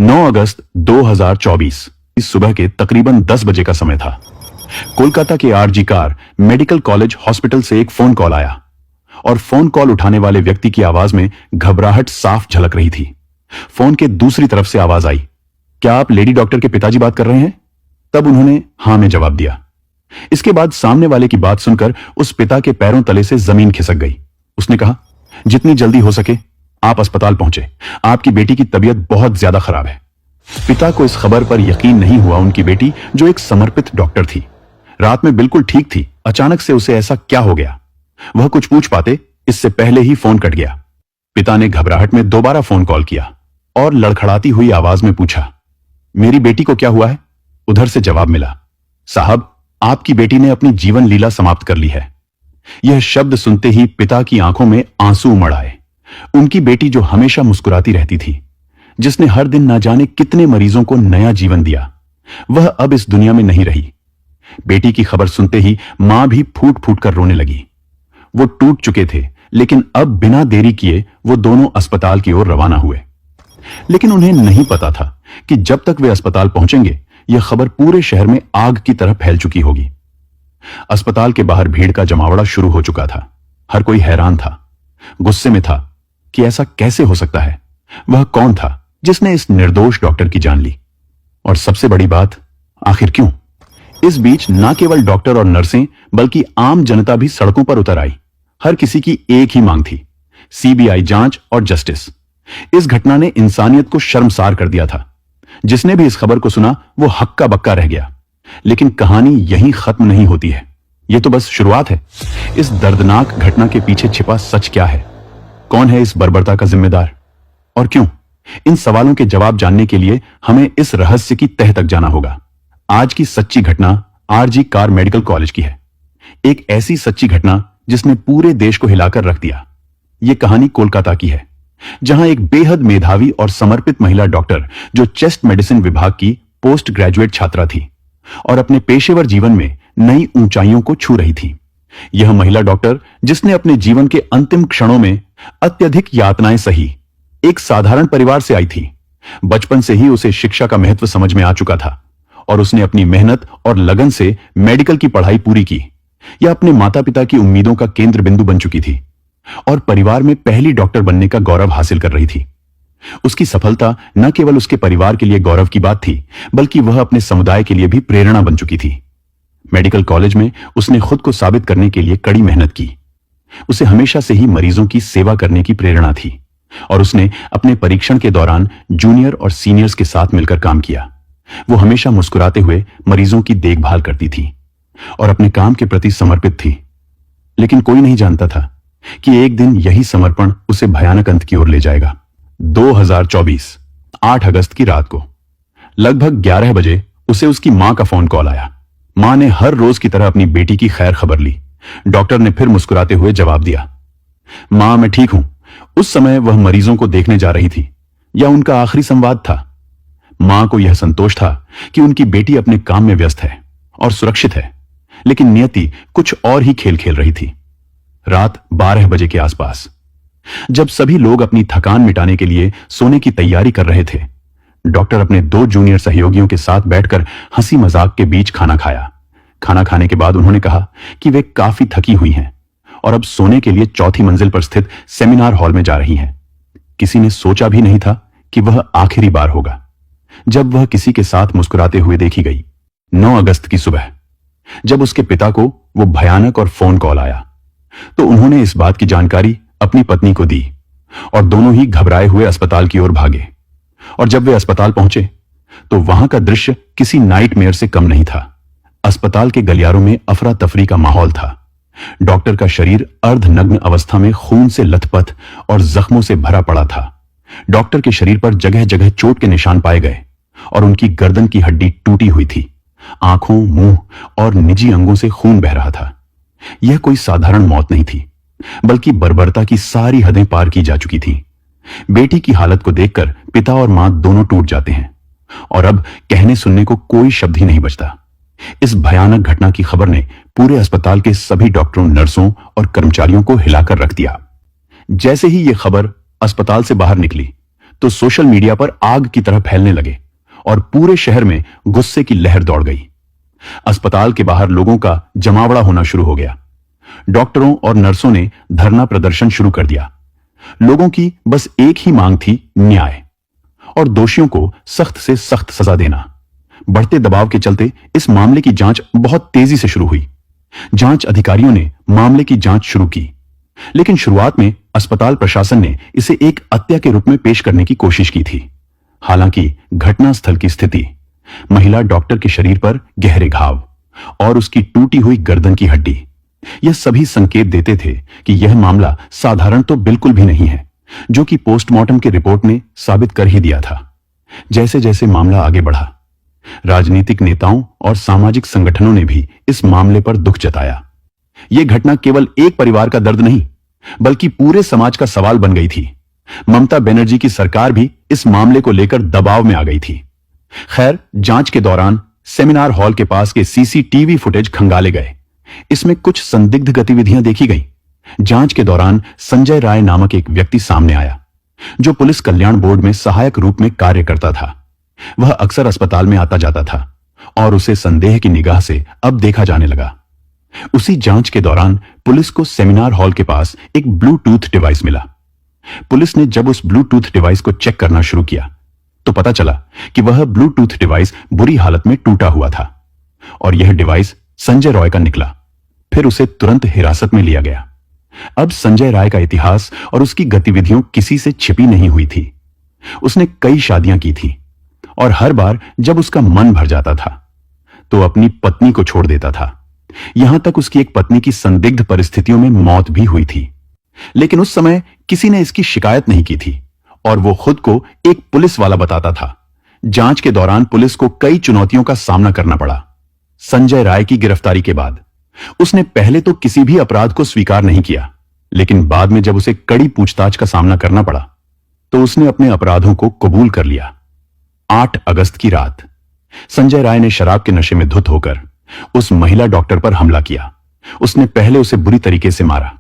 9 अगस्त 2024 इस सुबह के तकरीबन 10 बजे का समय था। कोलकाता के RG Kar medical college hospital से एक फोन कॉल आया और फोन कॉल उठाने वाले व्यक्ति की आवाज में घबराहट साफ झलक रही थी। फोन के दूसरी तरफ से आवाज आई, क्या आप लेडी डॉक्टर के पिताजी बात कर रहे हैं? तब उन्होंने हां में जवाब दिया। इसके बाद सामने वाले की बात सुनकर उस पिता के पैरों तले से जमीन खिसक गई। उसने कहा, जितनी जल्दी हो सके आप अस्पताल पहुंचे, आपकी बेटी की तबीयत बहुत ज्यादा खराब है। पिता को इस खबर पर यकीन नहीं हुआ। उनकी बेटी जो एक समर्पित डॉक्टर थी, रात में बिल्कुल ठीक थी, अचानक से उसे ऐसा क्या हो गया? वह कुछ पूछ पाते इससे पहले ही फोन कट गया। पिता ने घबराहट में दोबारा फोन कॉल किया और लड़खड़ाती हुई आवाज में पूछा, मेरी बेटी को क्या हुआ है? उधर से जवाब मिला, साहब आपकी बेटी ने अपनी जीवन लीला समाप्त कर ली है। यह शब्द सुनते ही पिता की आंखों में आंसू उमड़ आए। उनकी बेटी जो हमेशा मुस्कुराती रहती थी, जिसने हर दिन ना जाने कितने मरीजों को नया जीवन दिया, वह अब इस दुनिया में नहीं रही। बेटी की खबर सुनते ही मां भी फूट फूट कर रोने लगी। वो टूट चुके थे, लेकिन अब बिना देरी किए वो दोनों अस्पताल की ओर रवाना हुए। लेकिन उन्हें नहीं पता था कि जब तक वे अस्पताल पहुंचेंगे यह खबर पूरे शहर में आग की तरह फैल चुकी होगी। अस्पताल के बाहर भीड़ का जमावड़ा शुरू हो चुका था। हर कोई हैरान था, गुस्से में था कि ऐसा कैसे हो सकता है। वह कौन था जिसने इस निर्दोष डॉक्टर की जान ली? और सबसे बड़ी बात, आखिर क्यों? इस बीच न केवल डॉक्टर और नर्सें बल्कि आम जनता भी सड़कों पर उतर आई। हर किसी की एक ही मांग थी, सीबीआई जांच और जस्टिस। इस घटना ने इंसानियत को शर्मसार कर दिया था। जिसने भी इस खबर को सुना वो हक्का बक्का रह गया। लेकिन कहानी यहीं खत्म नहीं होती है, यह तो बस शुरुआत है। इस दर्दनाक घटना के पीछे छिपा सच क्या है? कौन है इस बर्बरता का जिम्मेदार और क्यों? इन सवालों के जवाब जानने के लिए हमें इस रहस्य की तह तक जाना होगा। आज की सच्ची घटना आरजी कार मेडिकल कॉलेज की है। एक ऐसी सच्ची घटना जिसने पूरे देश को हिलाकर रख दिया। यह कहानी कोलकाता की है, जहां एक बेहद मेधावी और समर्पित महिला डॉक्टर जो चेस्ट मेडिसिन विभाग की पोस्ट ग्रेजुएट छात्रा थी और अपने पेशेवर जीवन में नई ऊंचाइयों को छू रही थी। यह महिला डॉक्टर जिसने अपने जीवन के अंतिम क्षणों में अत्यधिक यातनाएं सही, एक साधारण परिवार से आई थी। बचपन से ही उसे शिक्षा का महत्व समझ में आ चुका था और उसने अपनी मेहनत और लगन से मेडिकल की पढ़ाई पूरी की। यह अपने माता पिता की उम्मीदों का केंद्र बिंदु बन चुकी थी और परिवार में पहली डॉक्टर बनने का गौरव हासिल कर रही थी। उसकी सफलता न केवल उसके परिवार के लिए गौरव की बात थी, बल्कि वह अपने समुदाय के लिए भी प्रेरणा बन चुकी थी। मेडिकल कॉलेज में उसने खुद को साबित करने के लिए कड़ी मेहनत की। उसे हमेशा से ही मरीजों की सेवा करने की प्रेरणा थी और उसने अपने परीक्षण के दौरान जूनियर और सीनियर्स के साथ मिलकर काम किया। वो हमेशा मुस्कुराते हुए मरीजों की देखभाल करती थी और अपने काम के प्रति समर्पित थी। लेकिन कोई नहीं जानता था कि एक दिन यही समर्पण उसे भयानक अंत की ओर ले जाएगा। 2024 8 अगस्त की रात को लगभग 11 बजे उसे उसकी मां का फोन कॉल आया। मां ने हर रोज की तरह अपनी बेटी की खैर खबर ली। डॉक्टर ने फिर मुस्कुराते हुए जवाब दिया, मां मैं ठीक हूं। उस समय वह मरीजों को देखने जा रही थी या उनका आखिरी संवाद था। मां को यह संतोष था कि उनकी बेटी अपने काम में व्यस्त है और सुरक्षित है, लेकिन नियति कुछ और ही खेल खेल रही थी। रात 12 बजे के आसपास जब सभी लोग अपनी थकान मिटाने के लिए सोने की तैयारी कर रहे थे, डॉक्टर अपने 2 जूनियर सहयोगियों के साथ बैठकर हंसी मजाक के बीच खाना खाया। खाना खाने के बाद उन्होंने कहा कि वे काफी थकी हुई हैं और अब सोने के लिए 4थी मंजिल पर स्थित सेमिनार हॉल में जा रही हैं। किसी ने सोचा भी नहीं था कि वह आखिरी बार होगा जब वह किसी के साथ मुस्कुराते हुए देखी गई। 9 अगस्त की सुबह जब उसके पिता को वो भयानक और फोन कॉल आया तो उन्होंने इस बात की जानकारी अपनी पत्नी को दी और दोनों ही घबराए हुए अस्पताल की ओर भागे। और जब वे अस्पताल पहुंचे तो वहां का दृश्य किसी नाइटमेयर से कम नहीं था। अस्पताल के गलियारों में अफरा तफरी का माहौल था। डॉक्टर का शरीर अर्धनग्न अवस्था में खून से लथपथ और जख्मों से भरा पड़ा था। डॉक्टर के शरीर पर जगह जगह चोट के निशान पाए गए और उनकी गर्दन की हड्डी टूटी हुई थी। आंखों, मुंह और निजी अंगों से खून बह रहा था। यह कोई साधारण मौत नहीं थी, बल्कि बर्बरता की सारी हदें पार की जा चुकी थी। बेटी की हालत को देखकर पिता और मां दोनों टूट जाते हैं और अब कहने सुनने को कोई शब्द ही नहीं बचता। इस भयानक घटना की खबर ने पूरे अस्पताल के सभी डॉक्टरों, नर्सों और कर्मचारियों को हिलाकर रख दिया। जैसे ही यह खबर अस्पताल से बाहर निकली तो सोशल मीडिया पर आग की तरह फैलने लगे और पूरे शहर में गुस्से की लहर दौड़ गई। अस्पताल के बाहर लोगों का जमावड़ा होना शुरू हो गया। डॉक्टरों और नर्सों ने धरना प्रदर्शन शुरू कर दिया। लोगों की बस एक ही मांग थी, न्याय और दोषियों को सख्त से सख्त सजा देना। बढ़ते दबाव के चलते इस मामले की जांच बहुत तेजी से शुरू हुई। जांच अधिकारियों ने मामले की जांच शुरू की, लेकिन शुरुआत में अस्पताल प्रशासन ने इसे एक हत्या के रूप में पेश करने की कोशिश की थी। हालांकि घटनास्थल की स्थिति, महिला डॉक्टर के शरीर पर गहरे घाव और उसकी टूटी हुई गर्दन की हड्डी, यह सभी संकेत देते थे कि यह मामला साधारण तो बिल्कुल भी नहीं है, जो कि पोस्टमार्टम की रिपोर्ट ने साबित कर ही दिया था। जैसे जैसे मामला आगे बढ़ा, राजनीतिक नेताओं और सामाजिक संगठनों ने भी इस मामले पर दुख जताया। यह घटना केवल एक परिवार का दर्द नहीं, बल्कि पूरे समाज का सवाल बन गई थी। ममता बनर्जी की सरकार भी इस मामले को लेकर दबाव में आ गई थी। खैर, जांच के दौरान सेमिनार हॉल के पास के सीसीटीवी फुटेज खंगाले गए। इसमें कुछ संदिग्ध गतिविधियां देखी गई। जांच के दौरान संजय राय नामक एक व्यक्ति सामने आया, जो पुलिस कल्याण बोर्ड में सहायक रूप में कार्य करता था। वह अक्सर अस्पताल में आता जाता था और उसे संदेह की निगाह से अब देखा जाने लगा। उसी जांच के दौरान पुलिस को सेमिनार हॉल के पास एक ब्लूटूथ डिवाइस मिला। पुलिस ने जब उस ब्लूटूथ डिवाइस को चेक करना शुरू किया तो पता चला कि वह ब्लूटूथ डिवाइस बुरी हालत में टूटा हुआ था और यह डिवाइस संजय रॉय का निकला। फिर उसे तुरंत हिरासत में लिया गया। अब संजय राय का इतिहास और उसकी गतिविधियों किसी से छिपी नहीं हुई थी। उसने कई शादियां की थी और हर बार जब उसका मन भर जाता था तो अपनी पत्नी को छोड़ देता था। यहां तक उसकी एक पत्नी की संदिग्ध परिस्थितियों में मौत भी हुई थी, लेकिन उस समय किसी ने इसकी शिकायत नहीं की थी और वो खुद को एक पुलिस वाला बताता था। जांच के दौरान पुलिस को कई चुनौतियों का सामना करना पड़ा। संजय राय की गिरफ्तारी के बाद उसने पहले तो किसी भी अपराध को स्वीकार नहीं किया, लेकिन बाद में जब उसे कड़ी पूछताछ का सामना करना पड़ा तो उसने अपने अपराधों को कबूल कर लिया। 8 अगस्त की रात संजय राय ने शराब के नशे में धुत होकर उस महिला डॉक्टर पर हमला किया। उसने पहले उसे बुरी तरीके से मारा,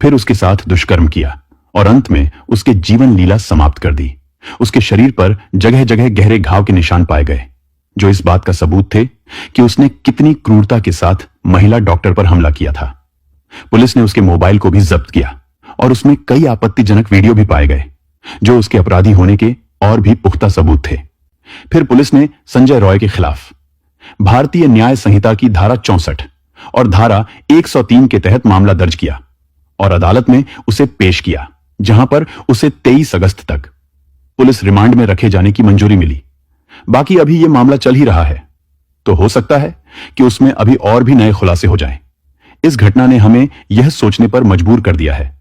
फिर उसके साथ दुष्कर्म किया और अंत में उसके जीवन लीला समाप्त कर दी। उसके शरीर पर जगह जगह गहरे घाव के निशान पाए गए, जो इस बात का सबूत थे कि उसने कितनी क्रूरता के साथ महिला डॉक्टर पर हमला किया था। पुलिस ने उसके मोबाइल को भी जब्त किया और उसमें कई आपत्तिजनक वीडियो भी पाए गए, जो उसके अपराधी होने के और भी पुख्ता सबूत थे। फिर पुलिस ने संजय रॉय के खिलाफ भारतीय न्याय संहिता की धारा 64 और धारा 103 के तहत मामला दर्ज किया और अदालत में उसे पेश किया, जहां पर उसे 23 अगस्त तक पुलिस रिमांड में रखे जाने की मंजूरी मिली। बाकी अभी यह मामला चल ही रहा है, तो हो सकता है कि उसमें अभी और भी नए खुलासे हो जाएं। इस घटना ने हमें यह सोचने पर मजबूर कर दिया है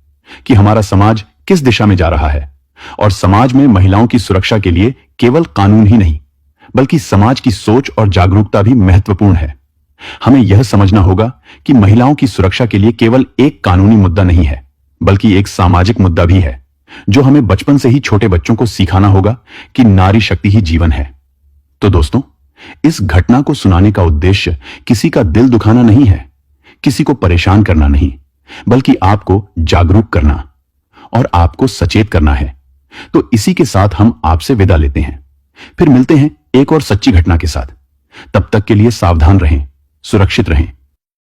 कि हमारा समाज किस दिशा में जा रहा है और समाज में महिलाओं की सुरक्षा के लिए केवल कानून ही नहीं, बल्कि समाज की सोच और जागरूकता भी महत्वपूर्ण है। हमें यह समझना होगा कि महिलाओं की सुरक्षा के लिए केवल एक कानूनी मुद्दा नहीं है, बल्कि एक सामाजिक मुद्दा भी है, जो हमें बचपन से ही छोटे बच्चों को सिखाना होगा कि नारी शक्ति ही जीवन है। तो दोस्तों, इस घटना को सुनाने का उद्देश्य किसी का दिल दुखाना नहीं है, किसी को परेशान करना नहीं, बल्कि आपको जागरूक करना और आपको सचेत करना है। तो इसी के साथ हम आपसे विदा लेते हैं। फिर मिलते हैं एक और सच्ची घटना के साथ। तब तक के लिए सावधान रहें, सुरक्षित रहें।